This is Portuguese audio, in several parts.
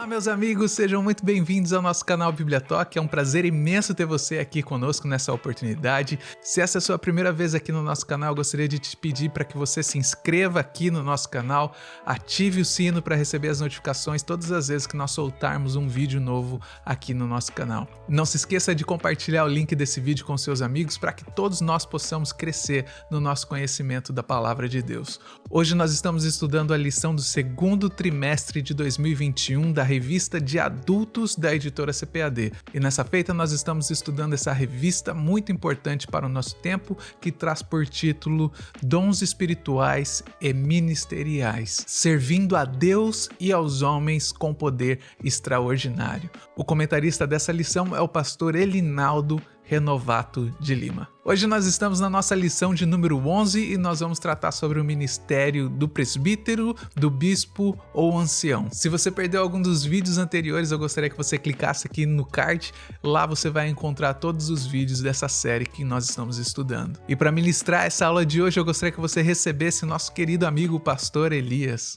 Olá, meus amigos, sejam muito bem-vindos ao nosso canal Bibliatalk. É um prazer imenso ter você aqui conosco nessa oportunidade. Se essa é a sua primeira vez aqui no nosso canal, eu gostaria de te pedir para que você se inscreva aqui no nosso canal, ative o sino para receber as notificações todas as vezes que nós soltarmos um vídeo novo aqui no nosso canal. Não se esqueça de compartilhar o link desse vídeo com seus amigos para que todos nós possamos crescer no nosso conhecimento da Palavra de Deus. Hoje nós estamos estudando a lição do segundo trimestre de 2021 da revista de adultos da editora CPAD. E nessa feita nós estamos estudando essa revista muito importante para o nosso tempo, que traz por título Dons Espirituais e Ministeriais, servindo a Deus e aos homens com poder extraordinário. O comentarista dessa lição é o pastor Elinaldo Renovato de Lima. Hoje nós estamos na nossa lição de número 11 e nós vamos tratar sobre o ministério do presbítero, do bispo ou ancião. Se você perdeu algum dos vídeos anteriores, eu gostaria que você clicasse aqui no card. Lá você vai encontrar todos os vídeos dessa série que nós estamos estudando. E para ministrar essa aula de hoje, eu gostaria que você recebesse nosso querido amigo o pastor Elias.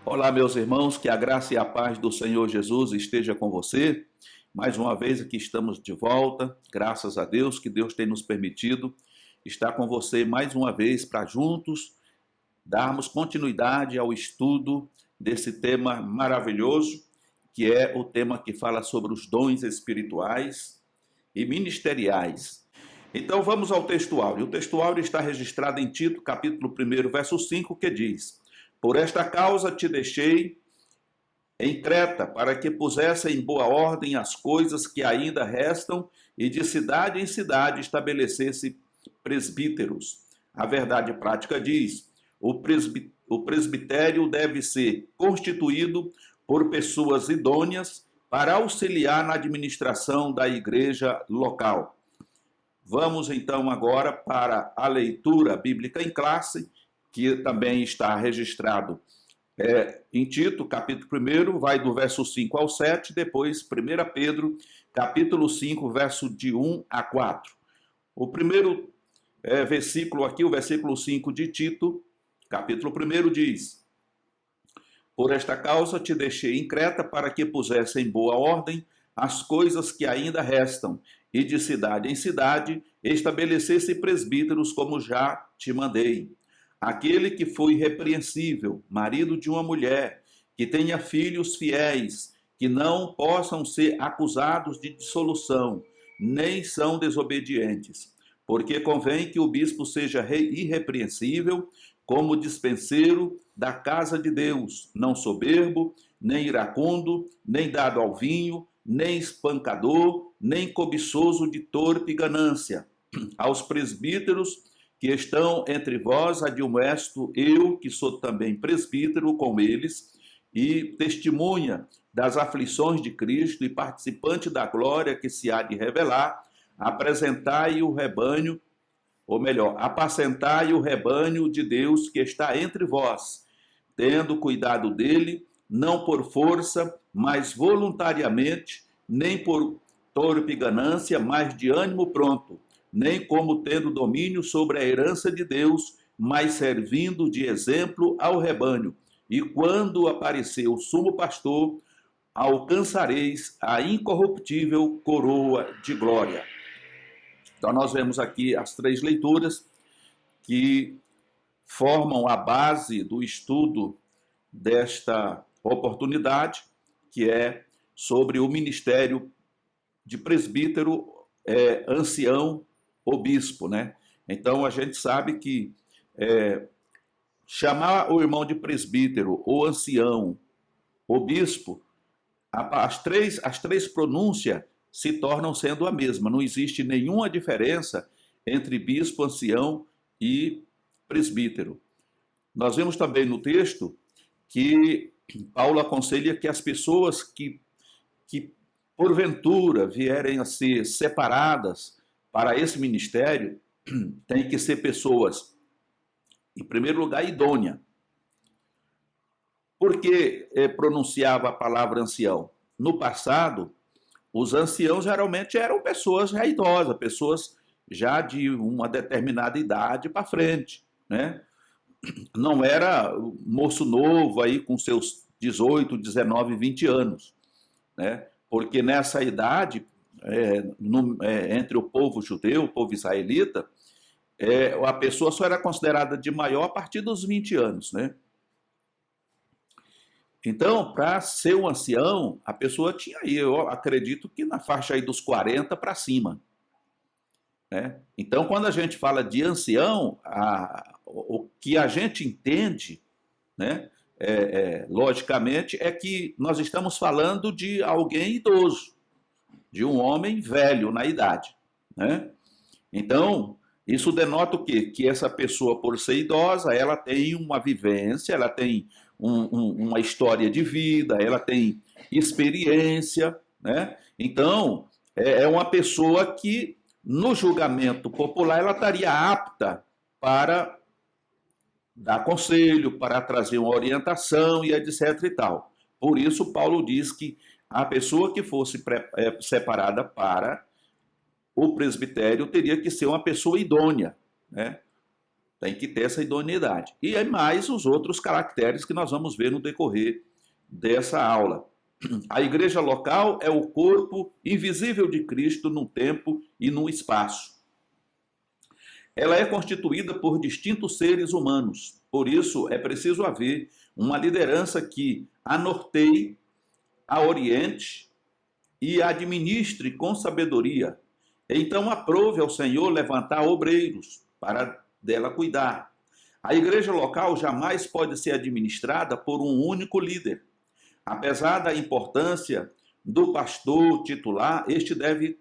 Olá, meus irmãos, que a graça e a paz do Senhor Jesus esteja com você. Mais uma vez aqui estamos de volta, graças a Deus que Deus tem nos permitido estar com você mais uma vez para juntos darmos continuidade ao estudo desse tema maravilhoso, que é o tema que fala sobre os dons espirituais e ministeriais. Então vamos ao texto áureo. O texto áureo está registrado em Tito, capítulo 1, verso 5, que diz: Por esta causa te deixei em Creta, para que pusesse em boa ordem as coisas que ainda restam, e de cidade em cidade estabelecesse presbíteros. A verdade prática diz: o presbitério deve ser constituído por pessoas idôneas para auxiliar na administração da igreja local. Vamos então agora para a leitura bíblica em classe, que também está registrado em Tito, capítulo 1, vai do verso 5 ao 7, depois 1 Pedro, capítulo 5, verso de 1 a 4. O primeiro versículo aqui, o versículo 5 de Tito, capítulo 1, diz: Por esta causa te deixei em Creta, para que pusesse em boa ordem as coisas que ainda restam, e de cidade em cidade estabelecesse presbíteros, como já te mandei. Aquele que foi irrepreensível, marido de uma mulher, que tenha filhos fiéis, que não possam ser acusados de dissolução, nem são desobedientes. Porque convém que o bispo seja irrepreensível, como dispenseiro da casa de Deus, não soberbo, nem iracundo, nem dado ao vinho, nem espancador, nem cobiçoso de torpe ganância. Aos presbíteros que estão entre vós, admoesto eu, que sou também presbítero com eles, e testemunha das aflições de Cristo e participante da glória que se há de revelar, apresentai o rebanho, ou melhor, apacentai o rebanho de Deus que está entre vós, tendo cuidado dele, não por força, mas voluntariamente, nem por torpe ganância, mas de ânimo pronto, nem como tendo domínio sobre a herança de Deus, mas servindo de exemplo ao rebanho. E quando aparecer o sumo pastor, alcançareis a incorruptível coroa de glória. Então nós vemos aqui as três leituras que formam a base do estudo desta oportunidade, que é sobre o ministério de presbítero, ancião ou bispo, né? Então a gente sabe que chamar o irmão de presbítero, ou ancião, ou bispo, as três pronúncias se tornam sendo a mesma. Não existe nenhuma diferença entre bispo, ancião e presbítero. Nós vemos também no texto que Paulo aconselha que as pessoas que porventura vierem a ser separadas para esse ministério, têm que ser pessoas, em primeiro lugar, idôneas. Por que pronunciava a palavra ancião? No passado, os anciãos geralmente eram pessoas já idosas, pessoas já de uma determinada idade para frente, né? não era moço novo aí com seus 18, 19, 20 anos, né? Porque nessa idade, entre o povo judeu, o povo israelita, a pessoa só era considerada de maior a partir dos 20 anos, né? Então, para ser um ancião, a pessoa tinha aí, eu acredito que na faixa aí dos 40 para cima, né? Então, quando a gente fala de ancião, o que a gente entende, né, logicamente, é que nós estamos falando de alguém idoso, de um homem velho na idade, né? Então, isso denota o quê? Que essa pessoa, por ser idosa, ela tem uma vivência, ela tem uma história de vida, ela tem experiência, né? Então, é uma pessoa que, no julgamento popular, ela estaria apta para dar conselho, para trazer uma orientação e etc e tal. Por isso, Paulo diz que a pessoa que fosse separada para o presbitério teria que ser uma pessoa idônea, né? Tem que ter essa idoneidade. E é mais os outros caracteres que nós vamos ver no decorrer dessa aula. A igreja local é o corpo invisível de Cristo no tempo e no espaço. Ela é constituída por distintos seres humanos. Por isso, é preciso haver uma liderança que a norteie, a oriente e a administre com sabedoria. Então, aprove ao Senhor levantar obreiros para dela cuidar. A igreja local jamais pode ser administrada por um único líder. Apesar da importância do pastor titular, este deve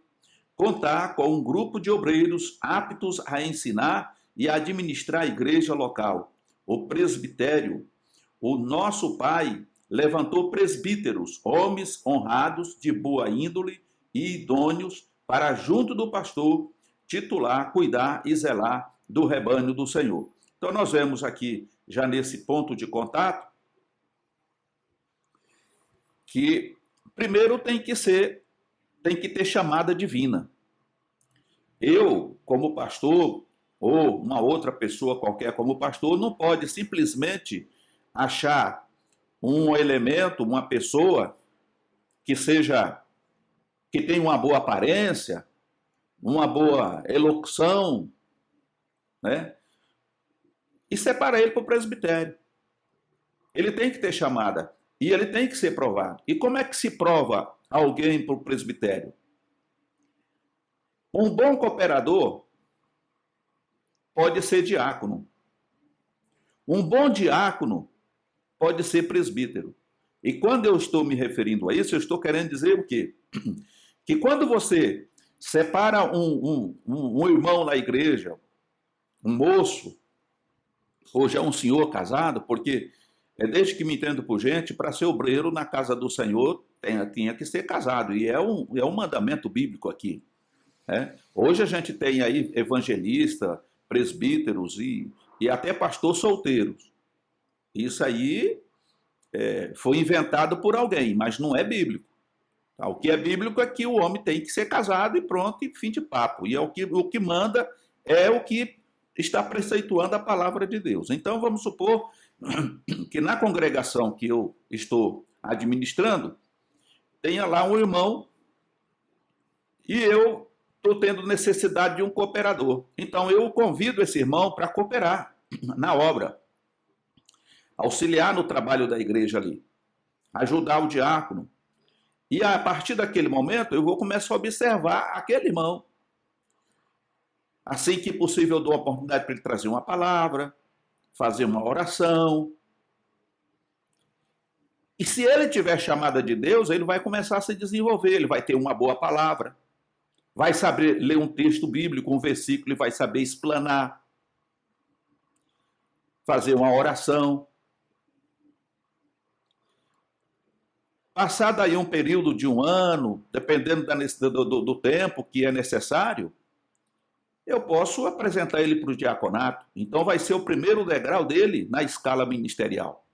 contar com um grupo de obreiros aptos a ensinar e a administrar a igreja local. O presbitério, o nosso Pai, levantou presbíteros, homens honrados, de boa índole e idôneos, para, junto do pastor titular, cuidar e zelar do rebanho do Senhor. Então, nós vemos aqui, já nesse ponto de contato, que primeiro tem que ter chamada divina. Eu, como pastor, ou uma outra pessoa qualquer como pastor, não pode simplesmente achar um elemento, uma pessoa que tenha uma boa aparência, uma boa elocução, né? E separa ele para o presbitério. Ele tem que ter chamada e ele tem que ser provado. E como é que se prova alguém para o presbitério? Um bom cooperador pode ser diácono. Um bom diácono pode ser presbítero. E quando eu estou me referindo a isso, eu estou querendo dizer o quê? Que quando você separa um irmão na igreja, um moço, ou já um senhor casado, porque desde que me entendo por gente, para ser obreiro na casa do Senhor, tinha que ser casado, e é um mandamento bíblico aqui. Né? Hoje a gente tem aí evangelista, presbíteros e até pastor solteiros. Isso aí foi inventado por alguém, mas não é bíblico. Tá? O que é bíblico é que o homem tem que ser casado e pronto, e fim de papo. E o que manda é o que está preceituando a palavra de Deus. Então, vamos supor que na congregação que eu estou administrando, tenha lá um irmão e eu estou tendo necessidade de um cooperador. Então, eu convido esse irmão para cooperar na obra, auxiliar no trabalho da igreja ali, ajudar o diácono. E a partir daquele momento, eu vou começar a observar aquele irmão. Assim que possível, eu dou a oportunidade para ele trazer uma palavra, fazer uma oração. E se ele tiver chamada de Deus, ele vai começar a se desenvolver, ele vai ter uma boa palavra, vai saber ler um texto bíblico, um versículo, e vai saber explanar, fazer uma oração. Passado aí um período de um ano, dependendo do tempo que é necessário, eu posso apresentar ele para o diaconato. Então vai ser o primeiro degrau dele na escala ministerial.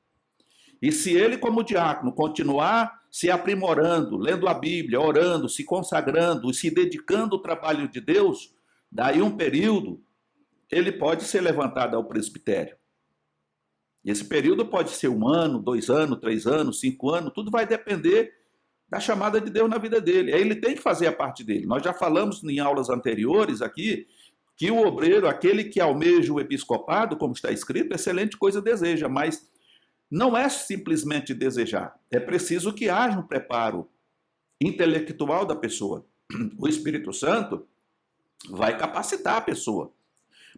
E se ele, como diácono, continuar se aprimorando, lendo a Bíblia, orando, se consagrando e se dedicando ao trabalho de Deus, daí um período, ele pode ser levantado ao presbitério. E esse período pode ser 1 ano, 2 anos, 3 anos, 5 anos, tudo vai depender da chamada de Deus na vida dele. Aí ele tem que fazer a parte dele. Nós já falamos em aulas anteriores aqui que o obreiro, aquele que almeja o episcopado, como está escrito, excelente coisa deseja, mas não é simplesmente desejar. É preciso que haja um preparo intelectual da pessoa. O Espírito Santo vai capacitar a pessoa,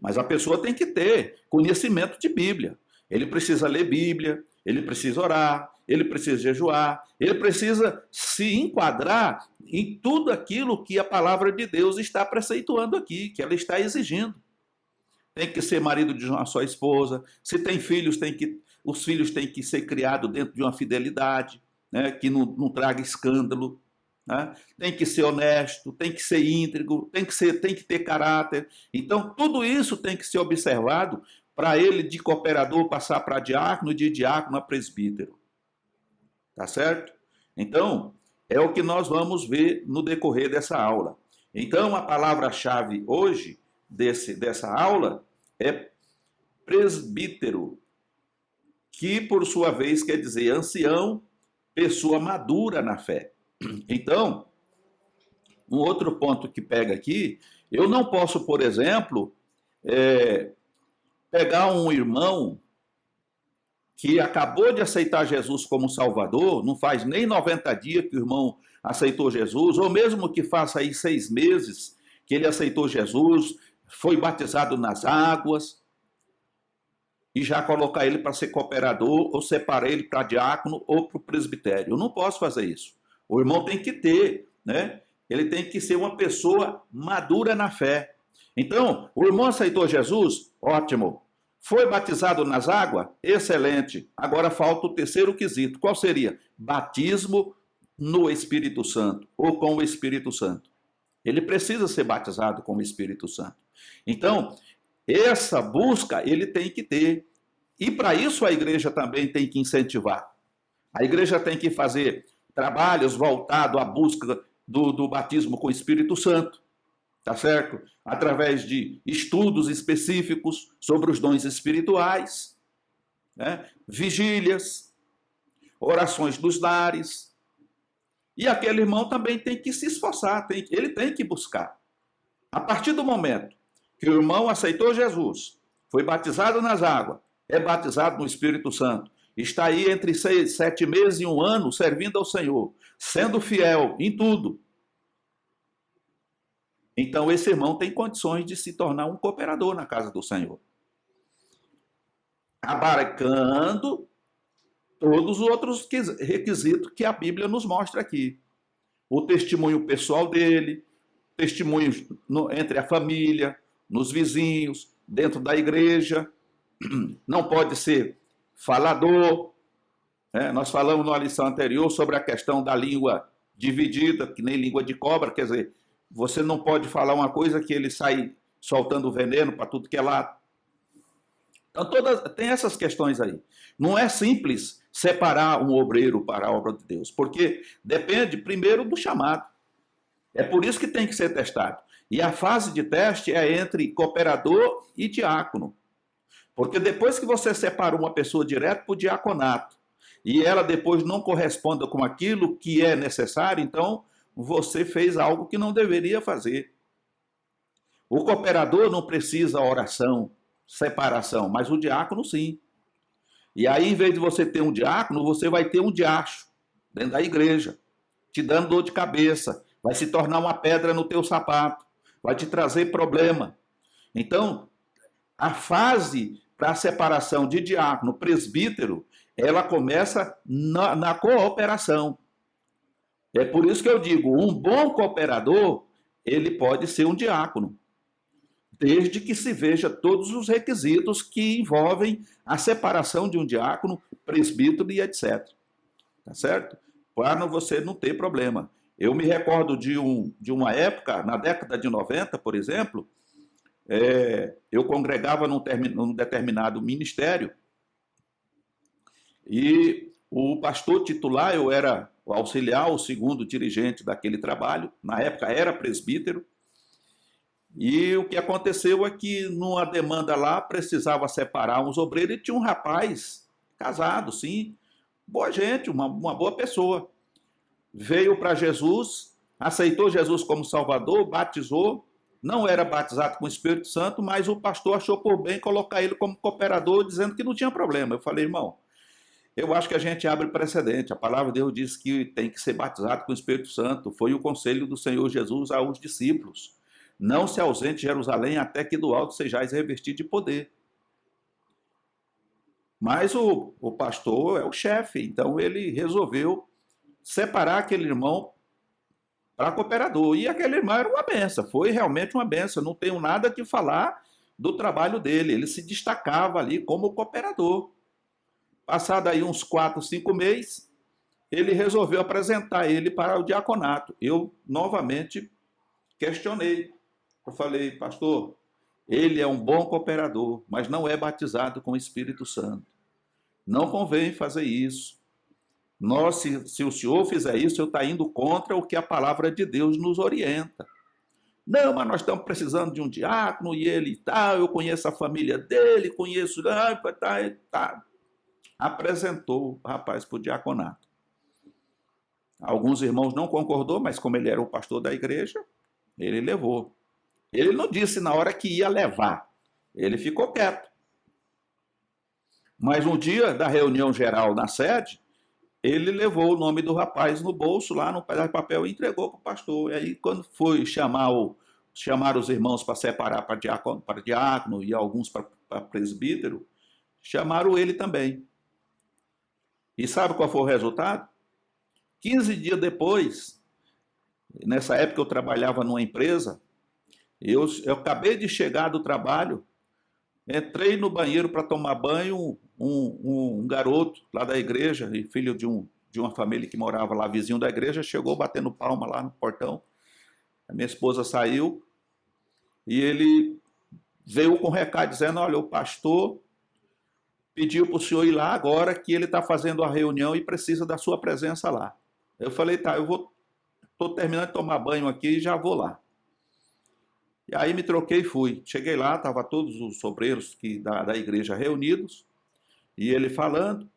mas a pessoa tem que ter conhecimento de Bíblia. Ele precisa ler Bíblia, ele precisa orar, ele precisa jejuar, ele precisa se enquadrar em tudo aquilo que a palavra de Deus está preceituando aqui, que ela está exigindo. Tem que ser marido de uma só esposa, se tem filhos, os filhos têm que ser criados dentro de uma fidelidade, né, que não traga escândalo, né? Tem que ser honesto, tem que ser íntegro, tem que ter caráter. Então, tudo isso tem que ser observado para ele, de cooperador, passar para diácono, de diácono a presbítero. Tá certo? Então, é o que nós vamos ver no decorrer dessa aula. Então, a palavra-chave hoje dessa aula é presbítero, que, por sua vez, quer dizer ancião, pessoa madura na fé. Então, um outro ponto que pega aqui, eu não posso, por exemplo, pegar um irmão que acabou de aceitar Jesus como Salvador, não faz nem 90 dias que o irmão aceitou Jesus, ou mesmo que faça aí 6 meses que ele aceitou Jesus, foi batizado nas águas, e já colocar ele para ser cooperador, ou separar ele para diácono ou para o presbitério. Eu não posso fazer isso. O irmão tem que ter, né? Ele tem que ser uma pessoa madura na fé. Então, o irmão aceitou Jesus? Ótimo. Foi batizado nas águas? Excelente. Agora falta o terceiro quesito. Qual seria? Batismo no Espírito Santo, ou com o Espírito Santo. Ele precisa ser batizado com o Espírito Santo. Então, essa busca ele tem que ter. E para isso a igreja também tem que incentivar. A igreja tem que fazer trabalhos voltados à busca do batismo com o Espírito Santo, tá certo? Através de estudos específicos sobre os dons espirituais, né? Vigílias, orações dos lares. E aquele irmão também tem que se esforçar, ele tem que buscar. A partir do momento que o irmão aceitou Jesus, foi batizado nas águas, é batizado no Espírito Santo, está aí entre 6, 7 meses e 1 ano servindo ao Senhor, sendo fiel em tudo. Então esse irmão tem condições de se tornar um cooperador na casa do Senhor, abarcando todos os outros requisitos que a Bíblia nos mostra aqui. O testemunho pessoal dele, testemunho entre a família, nos vizinhos, dentro da igreja. Não pode ser falador. Nós falamos numa lição anterior sobre a questão da língua dividida, que nem língua de cobra, quer dizer, você não pode falar uma coisa que ele sai soltando veneno para tudo que é lado. Então, tem essas questões aí. Não é simples separar um obreiro para a obra de Deus, porque depende primeiro do chamado. É por isso que tem que ser testado. E a fase de teste é entre cooperador e diácono. Porque depois que você separa uma pessoa direto para o diaconato, e ela depois não corresponda com aquilo que é necessário, então você fez algo que não deveria fazer. O cooperador não precisa oração, separação, mas o diácono sim. E aí, em vez de você ter um diácono, você vai ter um diacho dentro da igreja, te dando dor de cabeça, vai se tornar uma pedra no teu sapato, vai te trazer problema. Então, a fase para a separação de diácono, presbítero, ela começa na cooperação. É por isso que eu digo, um bom cooperador, ele pode ser um diácono, desde que se veja todos os requisitos que envolvem a separação de um diácono, presbítero e etc. Tá certo? Para você não ter problema. Eu me recordo de uma época, na década de 90, por exemplo, eu congregava num determinado ministério e o pastor titular, eu era o auxiliar, o segundo dirigente daquele trabalho, na época era presbítero, E o que aconteceu é que numa demanda lá precisava separar uns obreiros e tinha um rapaz casado, sim, boa gente, uma boa pessoa. Veio para Jesus, aceitou Jesus como Salvador, batizou, não era batizado com o Espírito Santo, mas o pastor achou por bem colocar ele como cooperador, dizendo que não tinha problema. Eu falei, irmão, eu acho que a gente abre precedente. A palavra de Deus diz que tem que ser batizado com o Espírito Santo. Foi o conselho do Senhor Jesus aos discípulos. Não se ausente de Jerusalém até que do alto sejais revestidos de poder. Mas o pastor é o chefe, então ele resolveu separar aquele irmão para cooperador. E aquele irmão era uma benção, foi realmente uma benção. Não tenho nada que falar do trabalho dele. Ele se destacava ali como cooperador. Passado aí uns 4, 5 meses, ele resolveu apresentar ele para o diaconato. Eu novamente questionei. Eu falei, pastor, ele é um bom cooperador, mas não é batizado com o Espírito Santo. Não convém fazer isso. Nós, se o senhor fizer isso, eu estou indo contra o que a palavra de Deus nos orienta. Não, mas nós estamos precisando de um diácono e ele e tal, eu conheço a família dele, conheço... Tá. Apresentou o rapaz para o diaconato. Alguns irmãos não concordou, mas como ele era o pastor da igreja, ele levou. Ele não disse na hora que ia levar, ele ficou quieto. Mas no dia da reunião geral na sede, ele levou o nome do rapaz no bolso, lá no pedaço de papel, e entregou para o pastor. E aí, quando foi chamar os irmãos para separar para diácono e alguns para presbítero, chamaram ele também. E sabe qual foi o resultado? 15 dias depois, nessa época eu trabalhava numa empresa, eu acabei de chegar do trabalho, entrei no banheiro para tomar banho, um garoto lá da igreja, filho de uma família que morava lá, vizinho da igreja, chegou batendo palma lá no portão. A minha esposa saiu e ele veio com um recado dizendo, olha, o pastor pediu para o senhor ir lá agora que ele está fazendo a reunião e precisa da sua presença lá. Eu falei, tá, estou terminando de tomar banho aqui e já vou lá. E aí me troquei e fui. Cheguei lá, estavam todos os obreiros da igreja reunidos, e ele falando,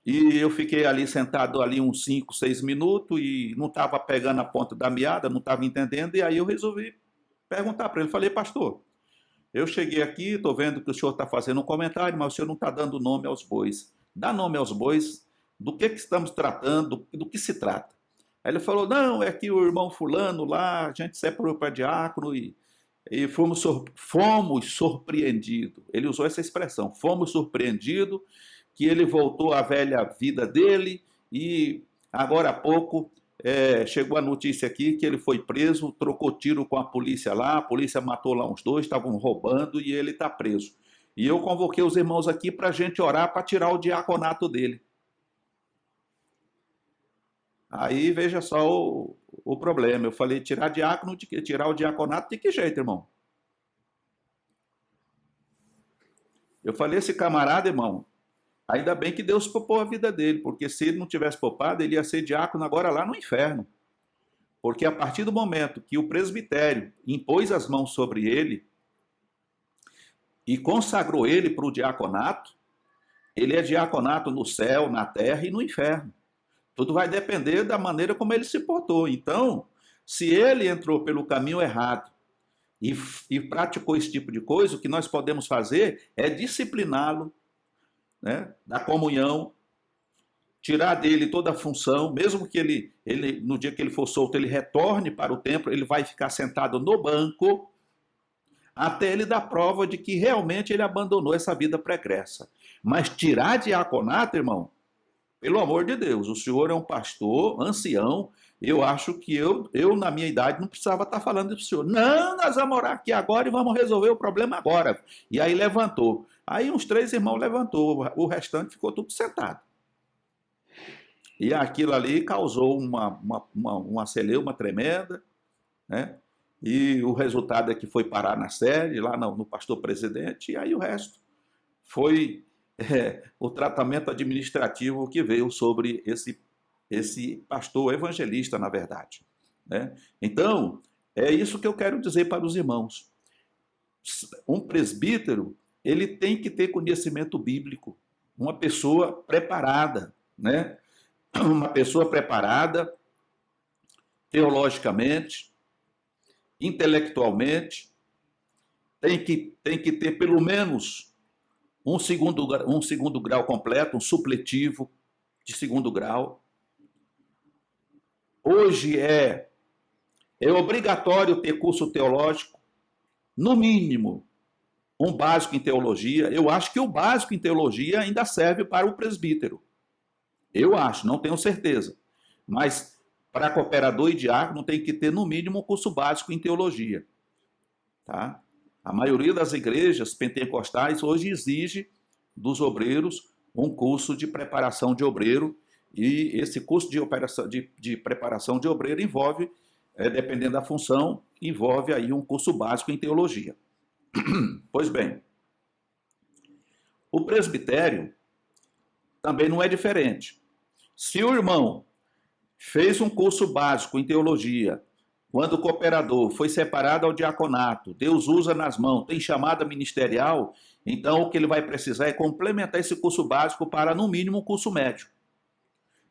e eu fiquei ali sentado ali uns 5, 6 minutos, e não estava pegando a ponta da meada, não estava entendendo, e aí eu resolvi perguntar para ele. Falei, pastor, eu cheguei aqui, estou vendo que o senhor está fazendo um comentário, mas o senhor não está dando nome aos bois. Dá nome aos bois, do que estamos tratando, do que se trata. Aí ele falou, não, é que o irmão fulano lá, a gente separou para diácono e fomos surpreendidos. Ele usou essa expressão, fomos surpreendidos, que ele voltou à velha vida dele e agora há pouco chegou a notícia aqui que ele foi preso, trocou tiro com a polícia lá, a polícia matou lá uns 2, estavam roubando e ele está preso. E eu convoquei os irmãos aqui para a gente orar para tirar o diaconato dele. Aí veja só o problema. Eu falei, tirar o diaconato de que jeito, irmão? Eu falei, esse camarada, irmão, ainda bem que Deus poupou a vida dele, porque se ele não tivesse poupado, ele ia ser diácono agora lá no inferno. Porque a partir do momento que o presbitério impôs as mãos sobre ele e consagrou ele para o diaconato, ele é diaconato no céu, na terra e no inferno. Tudo vai depender da maneira como ele se portou. Então, se ele entrou pelo caminho errado e praticou esse tipo de coisa, o que nós podemos fazer é discipliná-lo, né, da comunhão, tirar dele toda a função, mesmo que ele, no dia que ele for solto, ele retorne para o templo, ele vai ficar sentado no banco, até ele dar prova de que realmente ele abandonou essa vida pregressa. Mas tirar diaconato, irmão, pelo amor de Deus, o senhor é um pastor, ancião, eu acho que eu na minha idade, não precisava estar falando isso para o senhor. Não, nós vamos orar aqui agora e vamos resolver o problema agora. E aí levantou. Aí uns 3 irmãos levantou, o restante ficou tudo sentado. E aquilo ali causou uma celeuma tremenda, né? E o resultado é que foi parar na sede, lá no pastor presidente, e aí o resto foi o tratamento administrativo que veio sobre esse pastor evangelista, na verdade, né? Então, É isso que eu quero dizer para os irmãos. Um presbítero, ele tem que ter conhecimento bíblico, uma pessoa preparada, né? Uma pessoa preparada teologicamente, intelectualmente, tem que ter pelo menos um segundo grau completo, um supletivo de segundo grau. Hoje é obrigatório ter curso teológico, no mínimo, um básico em teologia. Eu acho que o básico em teologia ainda serve para o presbítero. Eu acho, não tenho certeza. Mas para cooperador e diácono tem que ter, no mínimo, um curso básico em teologia. Tá? A maioria das igrejas pentecostais hoje exige dos obreiros um curso de preparação de obreiro, e esse curso de preparação de obreiro envolve, dependendo da função, envolve aí um curso básico em teologia. Pois bem, o presbitério também não é diferente. Se o irmão fez um curso básico em teologia, quando o cooperador foi separado ao diaconato, Deus usa nas mãos, tem chamada ministerial, então o que ele vai precisar é complementar esse curso básico para, no mínimo, um curso médio.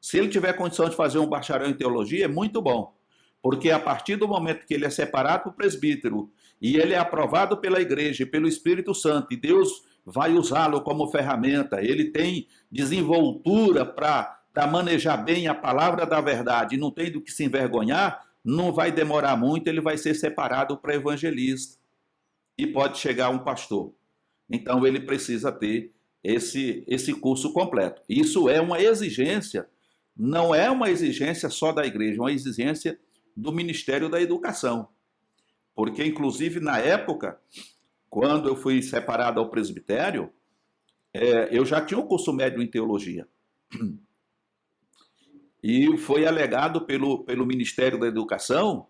Se ele tiver condição de fazer um bacharel em teologia, é muito bom, porque a partir do momento que ele é separado para o presbítero e ele é aprovado pela igreja e pelo Espírito Santo, e Deus vai usá-lo como ferramenta, ele tem desenvoltura para manejar bem a palavra da verdade e não tem do que se envergonhar, não vai demorar muito, ele vai ser separado para evangelista e pode chegar um pastor. Então ele precisa ter esse curso completo. Isso é uma exigência, não é uma exigência só da igreja, é uma exigência do Ministério da Educação. Porque, inclusive, na época, quando eu fui separado ao presbitério, eu já tinha um curso médio em teologia. E foi alegado pelo Ministério da Educação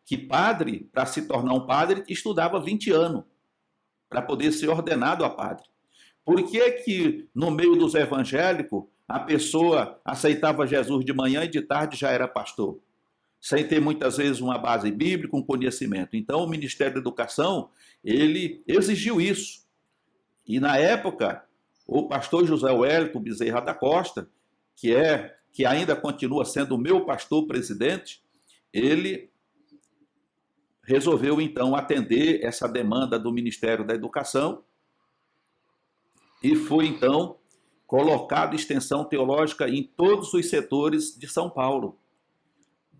que padre, para se tornar um padre, estudava 20 anos para poder ser ordenado a padre. Por que no meio dos evangélicos a pessoa aceitava Jesus de manhã e de tarde já era pastor? Sem ter muitas vezes uma base bíblica, um conhecimento. Então o Ministério da Educação, ele exigiu isso. E na época, o pastor José Wellington Bezerra da Costa, que ainda continua sendo o meu pastor presidente, ele resolveu então atender essa demanda do Ministério da Educação e foi então colocado extensão teológica em todos os setores de São Paulo.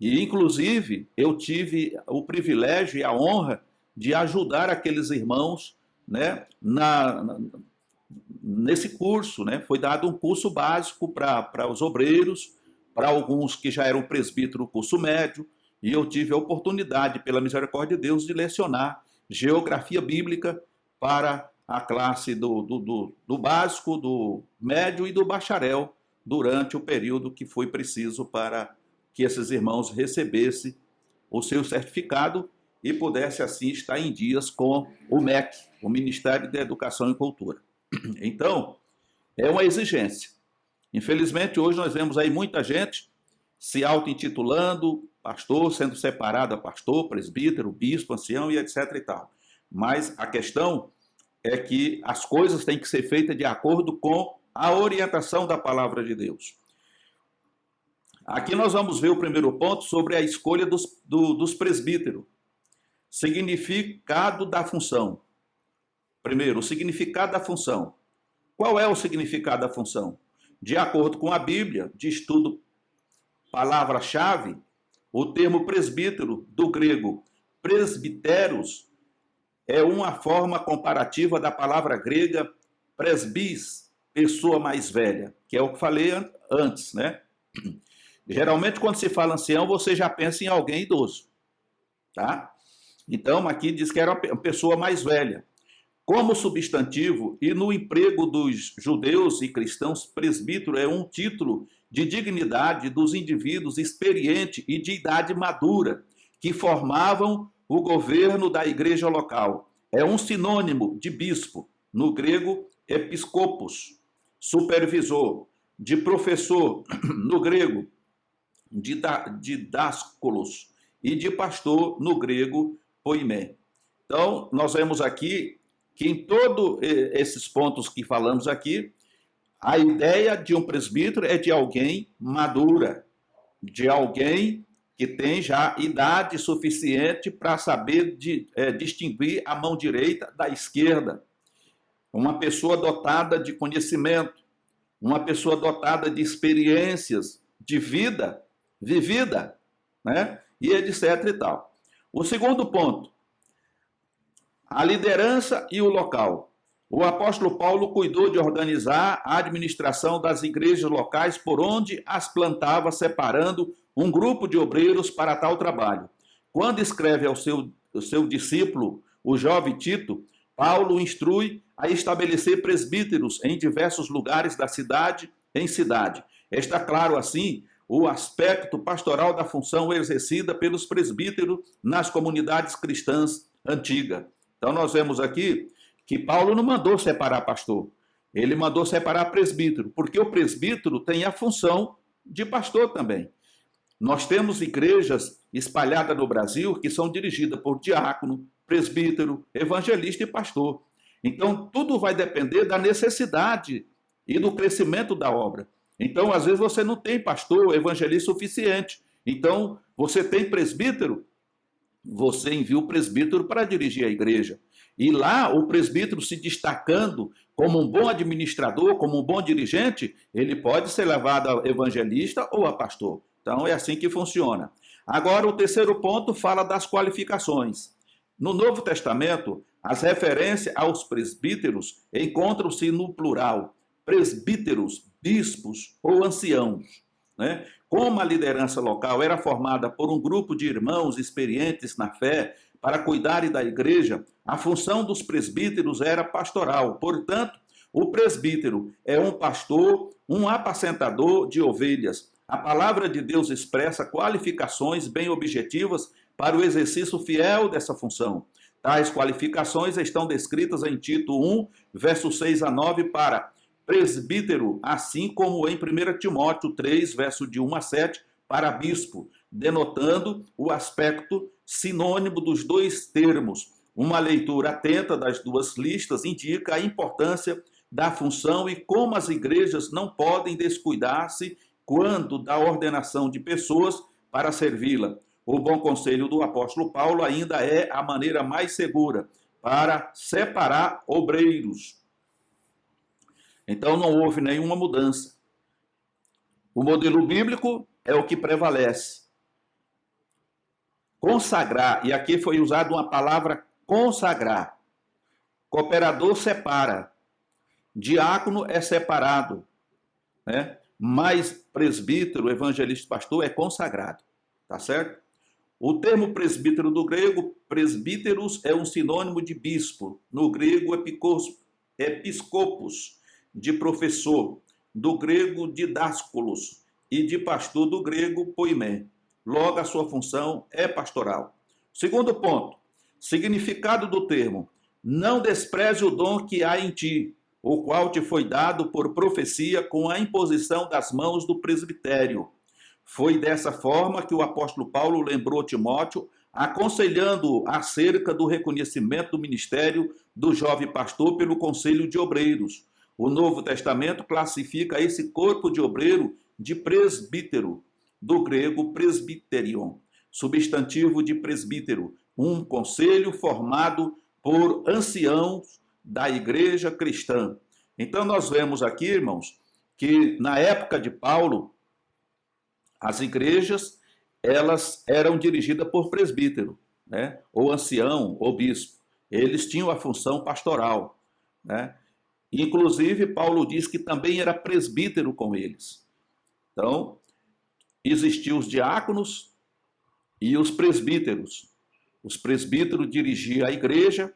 E, inclusive, eu tive o privilégio e a honra de ajudar aqueles irmãos, né, nesse curso. Né? Foi dado um curso básico para os obreiros, para alguns que já eram presbítero, curso médio, e eu tive a oportunidade, pela misericórdia de Deus, de lecionar geografia bíblica para a classe do básico, do médio e do bacharel, durante o período que foi preciso para que esses irmãos recebessem o seu certificado e pudessem assim estar em dias com o MEC, o Ministério da Educação e Cultura. Então, é uma exigência. Infelizmente, hoje nós vemos aí muita gente se auto-intitulando pastor, sendo separado a pastor, presbítero, bispo, ancião e etc. e tal. Mas a questão é que as coisas têm que ser feitas de acordo com a orientação da palavra de Deus. Aqui nós vamos ver o primeiro ponto sobre a escolha dos presbíteros. Significado da função. Primeiro, o significado da função. Qual é o significado da função? De acordo com a Bíblia, de estudo palavra-chave, o termo presbítero, do grego presbiteros, é uma forma comparativa da palavra grega presbis, pessoa mais velha, que é o que falei antes, né? Geralmente, quando se fala ancião, você já pensa em alguém idoso, tá? Então, aqui diz que era uma pessoa mais velha. Como substantivo, e no emprego dos judeus e cristãos, presbítero é um título de dignidade dos indivíduos experientes e de idade madura, que formavam o governo da igreja local. É um sinônimo de bispo, no grego, episcopos, supervisor, de professor, no grego, didásculos, e de pastor, no grego, poimé. Então, nós vemos aqui que em todos esses pontos que falamos aqui, a ideia de um presbítero é de alguém madura, de alguém que tem já idade suficiente para saber distinguir a mão direita da esquerda. Uma pessoa dotada de conhecimento, uma pessoa dotada de experiências, de vida vivida, né? E etc e tal. O segundo ponto, a liderança e o local. O apóstolo Paulo cuidou de organizar a administração das igrejas locais por onde as plantava, separando um grupo de obreiros para tal trabalho. Quando escreve ao seu discípulo, o jovem Tito, Paulo instrui a estabelecer presbíteros em diversos lugares da cidade em cidade. Está claro, assim, o aspecto pastoral da função exercida pelos presbíteros nas comunidades cristãs antigas. Então, nós vemos aqui que Paulo não mandou separar pastor, ele mandou separar presbítero, porque o presbítero tem a função de pastor também. Nós temos igrejas espalhadas no Brasil que são dirigidas por diácono, presbítero, evangelista e pastor. Então, tudo vai depender da necessidade e do crescimento da obra. Então, às vezes, você não tem pastor, evangelista suficiente. Então, você tem presbítero, você envia o presbítero para dirigir a igreja. E lá, o presbítero se destacando como um bom administrador, como um bom dirigente, ele pode ser levado a evangelista ou a pastor. Então, é assim que funciona. Agora, o terceiro ponto fala das qualificações. No Novo Testamento, as referências aos presbíteros encontram-se no plural. Presbíteros, bispos ou anciãos, né? Como a liderança local era formada por um grupo de irmãos experientes na fé para cuidarem da igreja, a função dos presbíteros era pastoral. Portanto, o presbítero é um pastor, um apacentador de ovelhas. A palavra de Deus expressa qualificações bem objetivas para o exercício fiel dessa função. Tais qualificações estão descritas em Tito 1, versos 6 a 9, para presbítero, assim como em 1 Timóteo 3, verso de 1 a 7, para bispo, denotando o aspecto sinônimo dos dois termos. Uma leitura atenta das duas listas indica a importância da função e como as igrejas não podem descuidar-se quando da ordenação de pessoas para servi-la. O bom conselho do apóstolo Paulo ainda é a maneira mais segura para separar obreiros. Então não houve nenhuma mudança. O modelo bíblico é o que prevalece. Consagrar, e aqui foi usada uma palavra consagrar. Cooperador separa, diácono é separado, né? Mas presbítero, evangelista, pastor é consagrado, tá certo? O termo presbítero do grego, presbíteros, é um sinônimo de bispo. No grego, episcopos, de professor. Do grego, didásculos. E de pastor, do grego, poimé. Logo, a sua função é pastoral. Segundo ponto, significado do termo. Não despreze o dom que há em ti, o qual te foi dado por profecia com a imposição das mãos do presbitério. Foi dessa forma que o apóstolo Paulo lembrou Timóteo, aconselhando-o acerca do reconhecimento do ministério do jovem pastor pelo conselho de obreiros. O Novo Testamento classifica esse corpo de obreiro de presbítero, do grego presbiterion, substantivo de presbítero, um conselho formado por anciãos da igreja cristã. Então nós vemos aqui, irmãos, que na época de Paulo, as igrejas, elas eram dirigidas por presbítero, né? Ou ancião, ou bispo. Eles tinham a função pastoral, né? Inclusive, Paulo diz que também era presbítero com eles. Então, existiam os diáconos e os presbíteros. Os presbíteros dirigiam a igreja,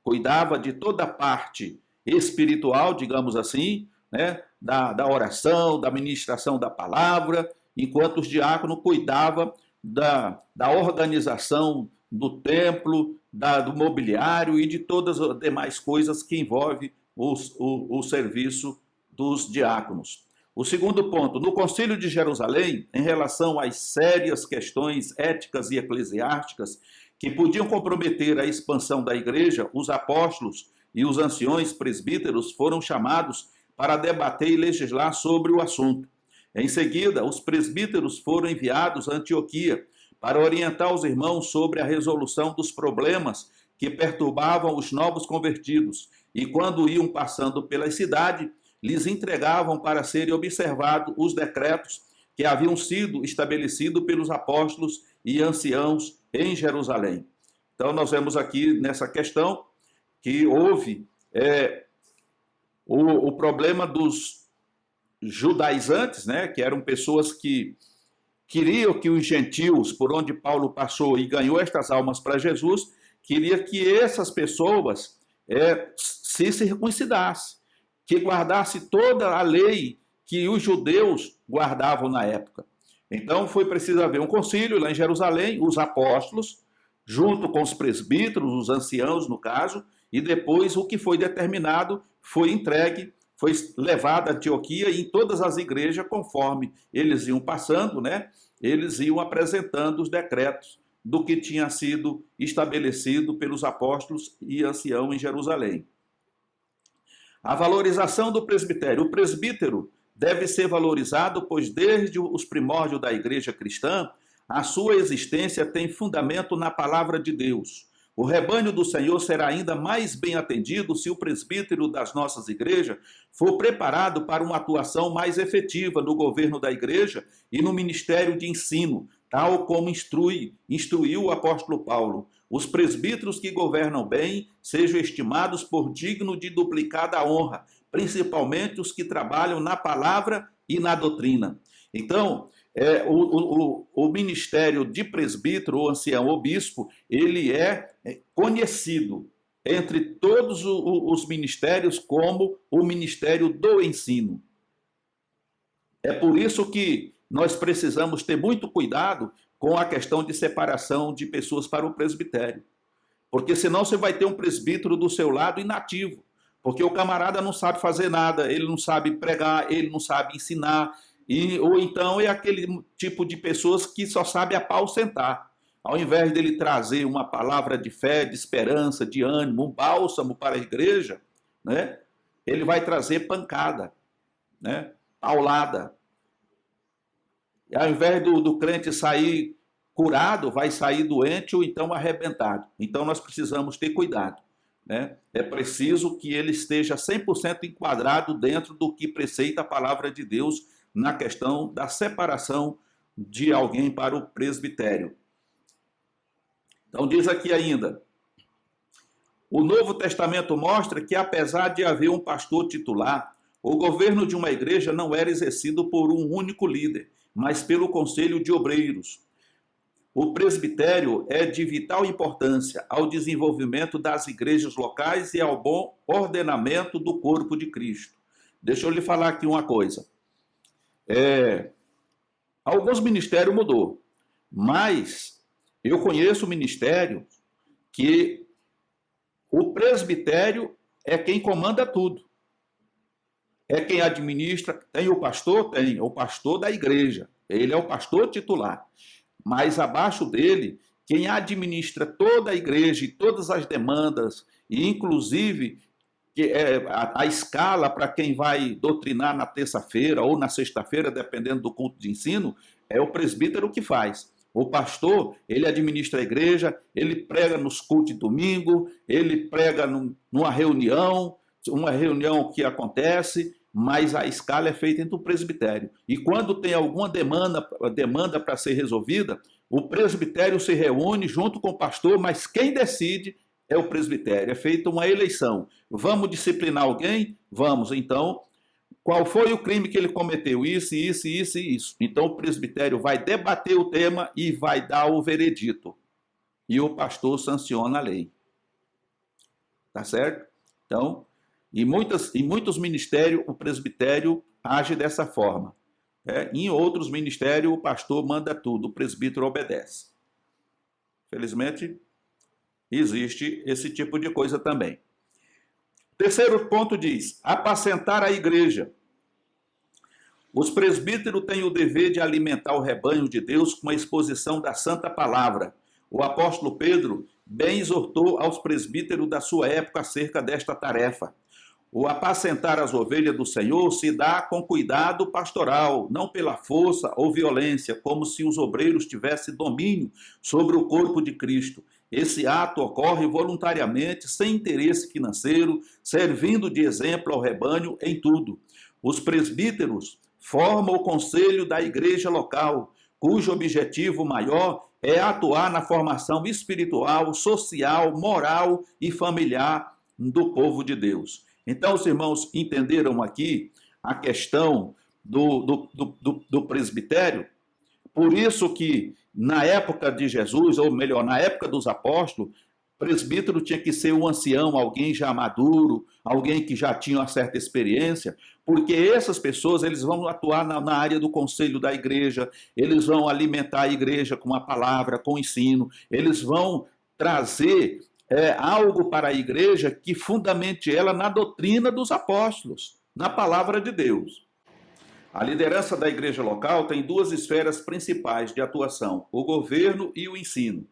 cuidava de toda a parte espiritual, digamos assim, né? Da oração, da ministração da palavra, enquanto os diáconos cuidavam da organização do templo, do mobiliário e de todas as demais coisas que envolvem o serviço dos diáconos. O segundo ponto, no Concílio de Jerusalém, em relação às sérias questões éticas e eclesiásticas que podiam comprometer a expansão da igreja, os apóstolos e os anciões presbíteros foram chamados para debater e legislar sobre o assunto. Em seguida, os presbíteros foram enviados a Antioquia para orientar os irmãos sobre a resolução dos problemas que perturbavam os novos convertidos, e quando iam passando pela cidade, lhes entregavam para serem observados os decretos que haviam sido estabelecidos pelos apóstolos e anciãos em Jerusalém. Então, nós vemos aqui nessa questão que houve o problema dos judaizantes, né, que eram pessoas que queriam que os gentios, por onde Paulo passou e ganhou estas almas para Jesus, queria que essas pessoas se circuncidassem, que guardasse toda a lei que os judeus guardavam na época. Então foi preciso haver um concílio lá em Jerusalém, os apóstolos, junto com os presbíteros, os anciãos no caso, e depois o que foi determinado foi entregue, foi levado a Antioquia e em todas as igrejas, conforme eles iam passando, né, eles iam apresentando os decretos do que tinha sido estabelecido pelos apóstolos e anciãos em Jerusalém. A valorização do presbitério. O presbítero deve ser valorizado, pois desde os primórdios da igreja cristã, a sua existência tem fundamento na palavra de Deus. O rebanho do Senhor será ainda mais bem atendido se o presbítero das nossas igrejas for preparado para uma atuação mais efetiva no governo da igreja e no ministério de ensino, tal como instruiu o apóstolo Paulo. Os presbíteros que governam bem sejam estimados por digno de duplicada honra, principalmente os que trabalham na palavra e na doutrina. Então, o ministério de presbítero, ou ancião, ou bispo, ele é conhecido entre todos os ministérios como o ministério do ensino. É por isso que nós precisamos ter muito cuidado com a questão de separação de pessoas para o presbitério. Porque senão você vai ter um presbítero do seu lado inativo, porque o camarada não sabe fazer nada, ele não sabe pregar, ele não sabe ensinar, ou então é aquele tipo de pessoas que só sabe a pau sentar. Ao invés dele trazer uma palavra de fé, de esperança, de ânimo, um bálsamo para a igreja, né, ele vai trazer pancada, né, paulada. E ao invés do crente sair curado, vai sair doente ou então arrebentado. Então nós precisamos ter cuidado, né? É preciso que ele esteja 100% enquadrado dentro do que preceita a palavra de Deus na questão da separação de alguém para o presbitério. Então diz aqui ainda, o Novo Testamento mostra que apesar de haver um pastor titular, o governo de uma igreja não era exercido por um único líder, mas pelo conselho de obreiros. O presbitério é de vital importância ao desenvolvimento das igrejas locais e ao bom ordenamento do corpo de Cristo. Deixa eu lhe falar aqui uma coisa. Alguns ministérios mudou, mas eu conheço ministério que o presbitério é quem comanda tudo. É quem administra, tem o pastor? Tem, o pastor da igreja, ele é o pastor titular. Mas abaixo dele, quem administra toda a igreja e todas as demandas, e inclusive a escala para quem vai doutrinar na terça-feira ou na sexta-feira, dependendo do culto de ensino, é o presbítero que faz. O pastor, ele administra a igreja, ele prega nos cultos de domingo, ele prega numa reunião, uma reunião que acontece, mas a escala é feita entre o presbitério. E quando tem alguma demanda para ser resolvida, o presbitério se reúne junto com o pastor, mas quem decide é o presbitério. É feita uma eleição. Vamos disciplinar alguém? Vamos. Então, qual foi o crime que ele cometeu? Isso, isso, isso e isso. Então, o presbitério vai debater o tema e vai dar o veredito. E o pastor sanciona a lei. Tá certo? Então, em muitos ministérios, o presbitério age dessa forma. Em outros ministérios, o pastor manda tudo, o presbítero obedece. Felizmente, existe esse tipo de coisa também. Terceiro ponto diz, apacentar a igreja. Os presbíteros têm o dever de alimentar o rebanho de Deus com a exposição da santa palavra. O apóstolo Pedro bem exortou aos presbíteros da sua época acerca desta tarefa. O apacentar as ovelhas do Senhor se dá com cuidado pastoral, não pela força ou violência, como se os obreiros tivessem domínio sobre o corpo de Cristo. Esse ato ocorre voluntariamente, sem interesse financeiro, servindo de exemplo ao rebanho em tudo. Os presbíteros formam o conselho da igreja local, cujo objetivo maior é atuar na formação espiritual, social, moral e familiar do povo de Deus. Então, os irmãos entenderam aqui a questão do presbitério. Por isso que na época de Jesus, ou melhor, na época dos apóstolos, presbítero tinha que ser um ancião, alguém já maduro, alguém que já tinha uma certa experiência, porque essas pessoas eles vão atuar na área do conselho da igreja, eles vão alimentar a igreja com a palavra, com o ensino, eles vão trazer algo para a igreja que fundamente ela na doutrina dos apóstolos, na palavra de Deus. A liderança da igreja local tem duas esferas principais de atuação, o governo e o ensino.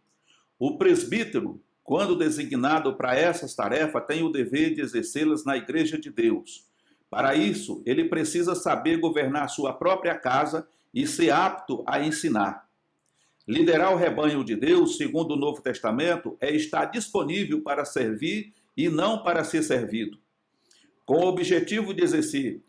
O presbítero, quando designado para essas tarefas, tem o dever de exercê-las na igreja de Deus. Para isso, ele precisa saber governar sua própria casa e ser apto a ensinar. Liderar o rebanho de Deus, segundo o Novo Testamento, é estar disponível para servir e não para ser servido. Com o objetivo de exercer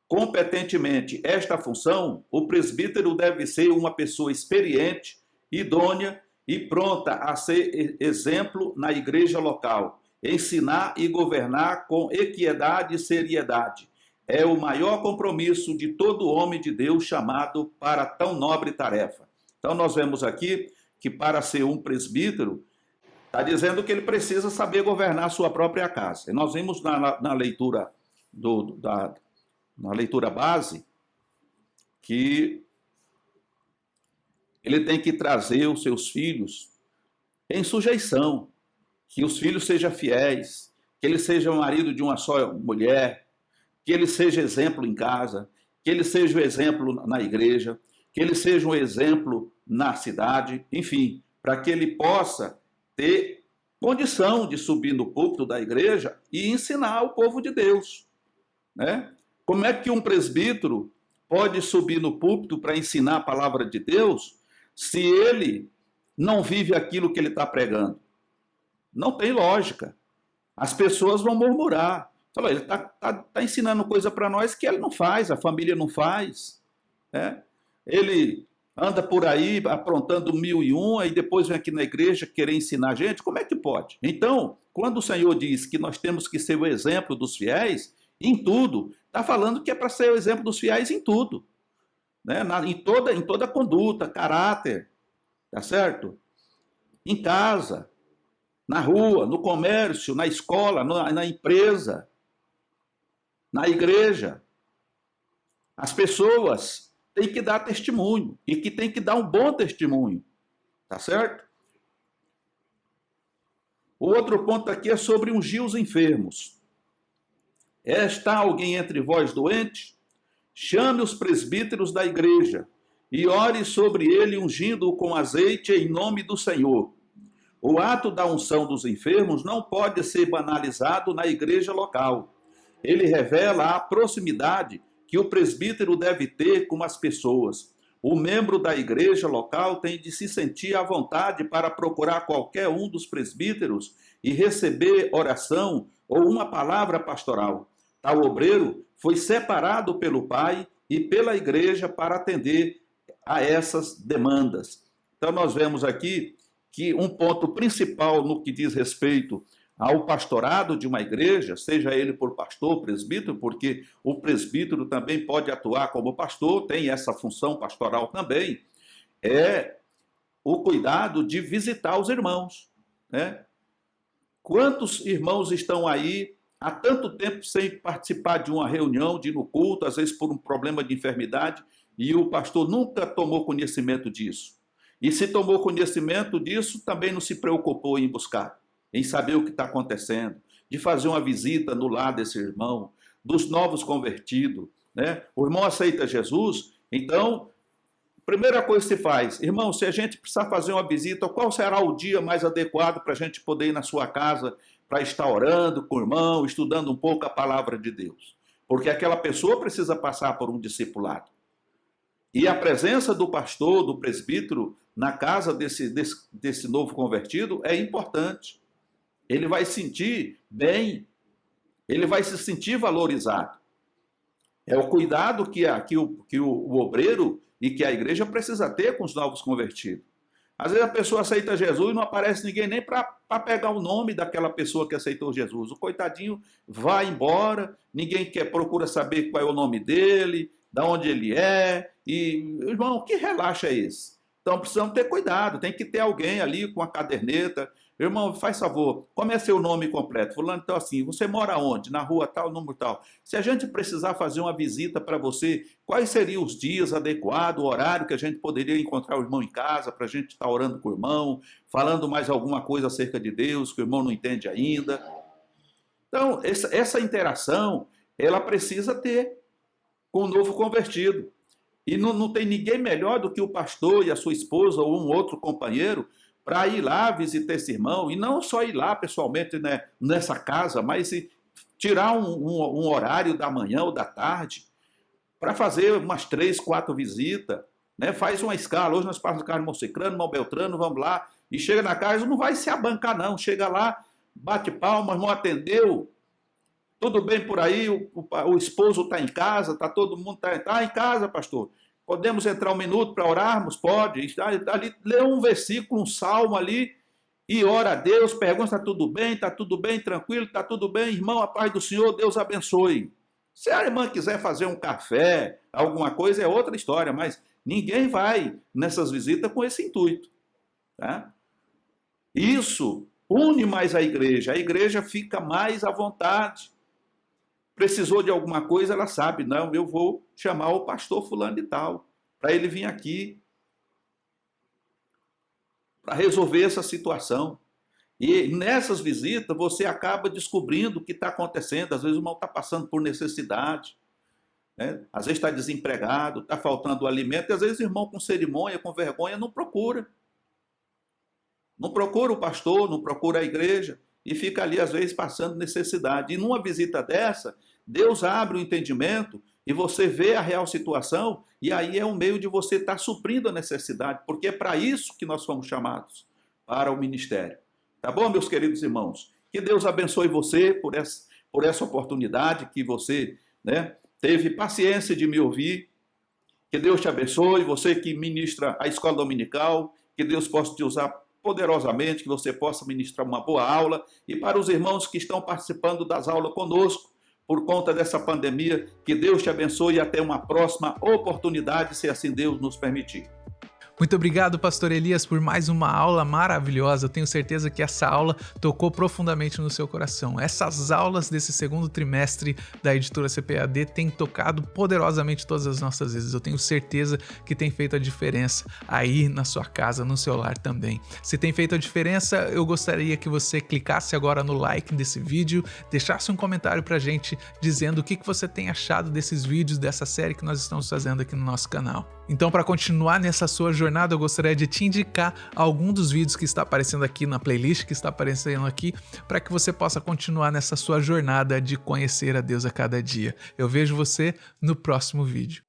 competentemente esta função, o presbítero deve ser uma pessoa experiente, idônea e pronta a ser exemplo na igreja local, ensinar e governar com equidade e seriedade. É o maior compromisso de todo homem de Deus chamado para tão nobre tarefa. Então, nós vemos aqui que para ser um presbítero, está dizendo que ele precisa saber governar a sua própria casa. E nós vimos na leitura na leitura base que ele tem que trazer os seus filhos em sujeição, que os filhos sejam fiéis, que ele seja marido de uma só mulher, que ele seja exemplo em casa, que ele seja um exemplo na igreja, que ele seja um exemplo na cidade, enfim, para que ele possa ter condição de subir no púlpito da igreja e ensinar o povo de Deus, né? Como é que um presbítero pode subir no púlpito para ensinar a palavra de Deus se ele não vive aquilo que ele está pregando? Não tem lógica. As pessoas vão murmurar. Fala, ele está ensinando coisa para nós que ele não faz, a família não faz, né? Ele anda por aí aprontando 1001, aí depois vem aqui na igreja querer ensinar a gente. Como é que pode? Então, quando o Senhor diz que nós temos que ser o exemplo dos fiéis em tudo, está falando que é para ser o exemplo dos fiéis em tudo, né? Em toda conduta, caráter, tá certo? Em casa, na rua, no comércio, na escola, na empresa, na igreja. As pessoas têm que dar testemunho e que tem que dar um bom testemunho, tá certo? O outro ponto aqui é sobre ungir os enfermos. Está alguém entre vós doente? Chame os presbíteros da igreja e ore sobre ele, ungindo-o com azeite em nome do Senhor. O ato da unção dos enfermos não pode ser banalizado na igreja local. Ele revela a proximidade que o presbítero deve ter com as pessoas. O membro da igreja local tem de se sentir à vontade para procurar qualquer um dos presbíteros e receber oração ou uma palavra pastoral. Tal obreiro foi separado pelo Pai e pela igreja para atender a essas demandas. Então, nós vemos aqui que um ponto principal no que diz respeito ao pastorado de uma igreja, seja ele por pastor, presbítero, porque o presbítero também pode atuar como pastor, tem essa função pastoral também, é o cuidado de visitar os irmãos, né? Quantos irmãos estão aí há tanto tempo sem participar de uma reunião, de ir no culto, às vezes por um problema de enfermidade, e o pastor nunca tomou conhecimento disso? E se tomou conhecimento disso, também não se preocupou em buscar, em saber o que está acontecendo, de fazer uma visita no lar desse irmão, dos novos convertidos, né? O irmão aceita Jesus, então, primeira coisa que se faz, irmão, se a gente precisar fazer uma visita, qual será o dia mais adequado para a gente poder ir na sua casa para estar orando com o irmão, estudando um pouco a palavra de Deus? Porque aquela pessoa precisa passar por um discipulado. E a presença do pastor, do presbítero, na casa desse novo convertido é importante. Ele vai sentir bem, ele vai se sentir valorizado. É o cuidado que o obreiro e que a igreja precisa ter com os novos convertidos. Às vezes a pessoa aceita Jesus e não aparece ninguém nem para pegar o nome daquela pessoa que aceitou Jesus. O coitadinho vai embora, ninguém procura saber qual é o nome dele, de onde ele é. E, irmão, que relaxa é esse? Então precisamos ter cuidado, tem que ter alguém ali com a caderneta. Irmão, faz favor, como é seu nome completo? Fulano, então assim, você mora onde? Na rua tal, número tal. Se a gente precisar fazer uma visita para você, quais seriam os dias adequados, o horário que a gente poderia encontrar o irmão em casa, para a gente estar orando com o irmão, falando mais alguma coisa acerca de Deus, que o irmão não entende ainda. Então, essa interação, ela precisa ter com o novo convertido. E não tem ninguém melhor do que o pastor e a sua esposa ou um outro companheiro para ir lá visitar esse irmão, e não só ir lá pessoalmente, né, nessa casa, mas tirar um horário da manhã ou da tarde para fazer umas 3, 4 visitas, né? Faz uma escala, hoje nós passamos no irmão Cicrano, irmão Beltrano, vamos lá, e chega na casa, não vai se abancar não, chega lá, bate palma, irmão atendeu, tudo bem por aí, o esposo está em casa, tá, todo mundo está em casa, pastor. Podemos entrar um minuto para orarmos? Pode. Está ali, lê um versículo, um salmo ali, e ora a Deus, pergunta, está tudo bem, tranquilo, está tudo bem, irmão, a paz do Senhor, Deus abençoe. Se a irmã quiser fazer um café, alguma coisa, é outra história, mas ninguém vai nessas visitas com esse intuito. Tá? Isso une mais a igreja fica mais à vontade. Precisou de alguma coisa, ela sabe, não, eu vou chamar o pastor fulano de tal, para ele vir aqui, para resolver essa situação. E nessas visitas você acaba descobrindo o que está acontecendo. Às vezes o irmão está passando por necessidade, né? Às vezes está desempregado, está faltando alimento, e às vezes o irmão com cerimônia, com vergonha, não procura. Não procura o pastor, não procura a igreja, e fica ali às vezes passando necessidade. E numa visita dessa, Deus abre o entendimento e você vê a real situação, e aí é um meio de você estar suprindo a necessidade, porque é para isso que nós fomos chamados, para o ministério. Tá bom, meus queridos irmãos? Que Deus abençoe você por essa oportunidade, que você, né, teve paciência de me ouvir. Que Deus te abençoe, você que ministra a escola dominical, que Deus possa te usar poderosamente, que você possa ministrar uma boa aula, e para os irmãos que estão participando das aulas conosco, por conta dessa pandemia, que Deus te abençoe e até uma próxima oportunidade, se assim Deus nos permitir. Muito obrigado, pastor Elias, por mais uma aula maravilhosa. Eu tenho certeza que essa aula tocou profundamente no seu coração. Essas aulas desse segundo trimestre da editora CPAD têm tocado poderosamente todas as nossas vidas. Eu tenho certeza que tem feito a diferença aí na sua casa, no seu lar também. Se tem feito a diferença, eu gostaria que você clicasse agora no like desse vídeo, deixasse um comentário pra gente dizendo o que você tem achado desses vídeos, dessa série que nós estamos fazendo aqui no nosso canal. Então, para continuar nessa sua jornada, eu gostaria de te indicar algum dos vídeos que está aparecendo aqui na playlist, que está aparecendo aqui, para que você possa continuar nessa sua jornada de conhecer a Deus a cada dia. Eu vejo você no próximo vídeo.